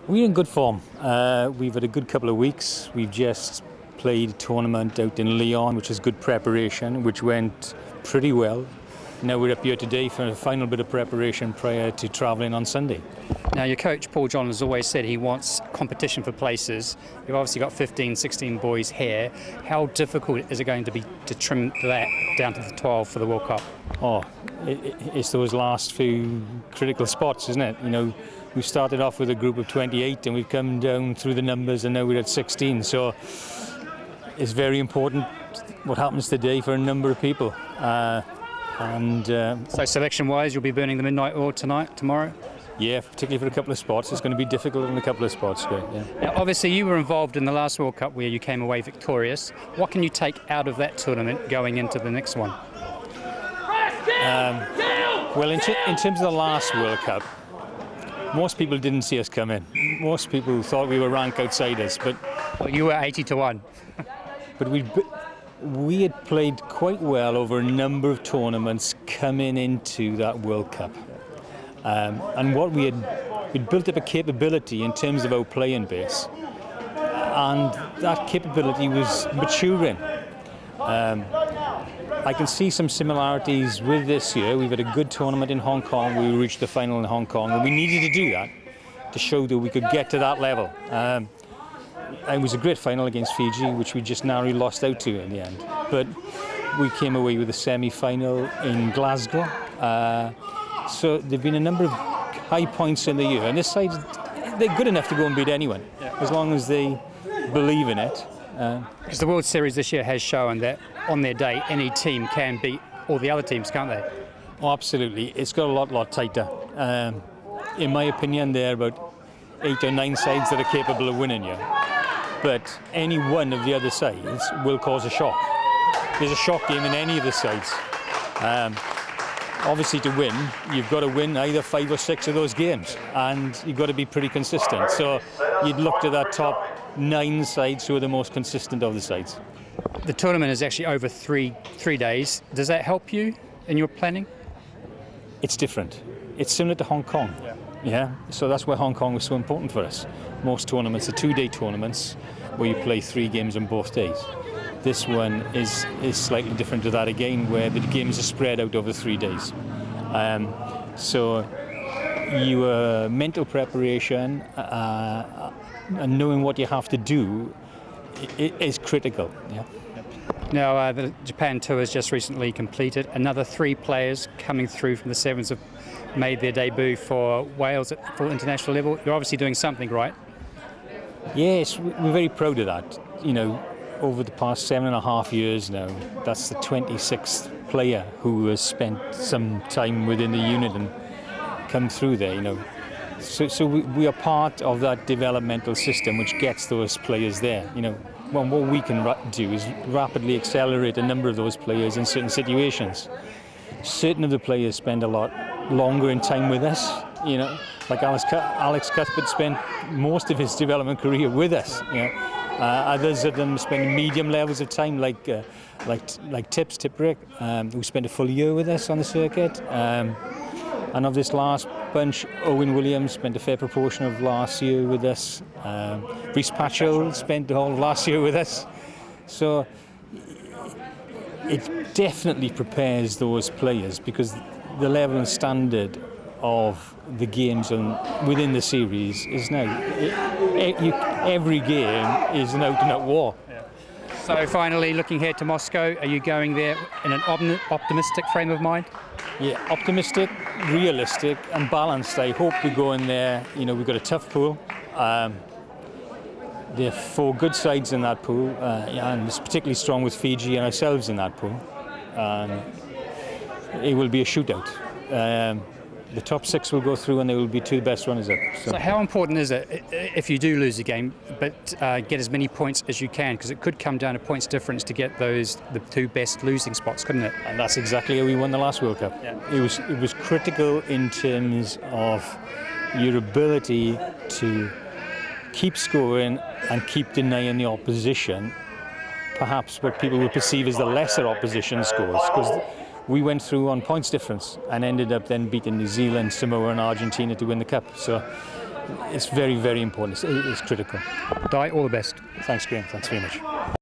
We're in good form. We've had a good couple of weeks. We've just played a tournament out in Lyon, which is good preparation, which went pretty well. Now we're up here today for a final bit of preparation prior to travelling on Sunday. Now your coach, Paul John, has always said he wants competition for places. You've obviously got 15, 16 boys here. How difficult is it going to be to trim that down to the 12 for the World Cup? Oh, it's those last few critical spots, isn't it? You know, we started off with a group of 28 and we've come down through the numbers and now we're at 16. So it's very important what happens today for a number of people. So selection-wise, you'll be burning the midnight oil tomorrow? Yeah, particularly for a couple of spots. It's going to be difficult in a couple of spots. Yeah. Now, obviously, you were involved in the last World Cup where you came away victorious. What can you take out of that tournament going into the next one? Well, in terms of the last World Cup, most people didn't see us come in. Most people thought we were rank outsiders, but well, you were 80-1. But we had played quite well over a number of tournaments coming into that World Cup. And what we'd built up a capability in terms of our playing base, and that capability was maturing. I can see some similarities with this year. We've had a good tournament in Hong Kong. We reached the final in Hong Kong, and we needed to do that to show that we could get to that level. It was a great final against Fiji, which we just narrowly lost out to in the end. But we came away with a semi-final in Glasgow. So there've been a number of high points in the year, and this side, they're good enough to go and beat anyone, as long as they believe in it. Because the World Series this year has shown that on their day, any team can beat all the other teams, can't they? Oh, absolutely. It's got a lot tighter. In my opinion, there are about 8 or 9 sides that are capable of winning you. But any one of the other sides will cause a shock. There's a shock game in any of the sides. Obviously, to win, you've got to win either 5 or 6 of those games, and you've got to be pretty consistent. So you'd look to that top 9 sides who are the most consistent of the sides. The tournament is actually over three days. Does that help you in your planning? It's different. It's similar to Hong Kong. Yeah. So that's why Hong Kong was so important for us. Most tournaments are 2-day tournaments where you play 3 games on both days. This one is slightly different to that again, where the games are spread out over 3 days. So your mental preparation and knowing what you have to do is critical. Yeah. Now, the Japan tour has just recently completed. Another 3 players coming through from the Sevens have made their debut for Wales at full international level. You're obviously doing something right. Yes, we're very proud of that. You know, over the past 7.5 years now, that's the 26th player who has spent some time within the unit and come through there, you know. So we are part of that developmental system which gets those players there, you know. Well, what we can do is rapidly accelerate a number of those players in certain situations. Certain of the players spend a lot longer in time with us, you know, like Alex Cuthbert spent most of his development career with us, you know. Others of them spend medium levels of time, like Tiprick, who spent a full year with us on the circuit. And of this last bunch, Owen Williams spent a fair proportion of last year with us. Rhys Patchell spent the whole of last year with us. So it definitely prepares those players, because the level and standard of the games within the series is now, every game is an out-and-out war. So finally, looking ahead to Moscow, are you going there in an optimistic frame of mind? Yeah, optimistic, realistic and balanced. I hope we go in there, you know, we've got a tough pool. There are 4 good sides in that pool, and it's particularly strong with Fiji and ourselves in that pool. It will be a shootout. The top 6 will go through and they will be 2 best runners up. So how important is it, if you do lose a game, but get as many points as you can, because it could come down to points difference to get the 2 best losing spots, couldn't it? And that's exactly how we won the last World Cup. Yeah. It was critical in terms of your ability to keep scoring and keep denying the opposition perhaps what people would perceive as the lesser opposition scores, because we went through on points difference and ended up then beating New Zealand, Samoa and Argentina to win the Cup. So it's very, very important. It's critical. Di, all the best. Thanks, Graeme. Thanks very much.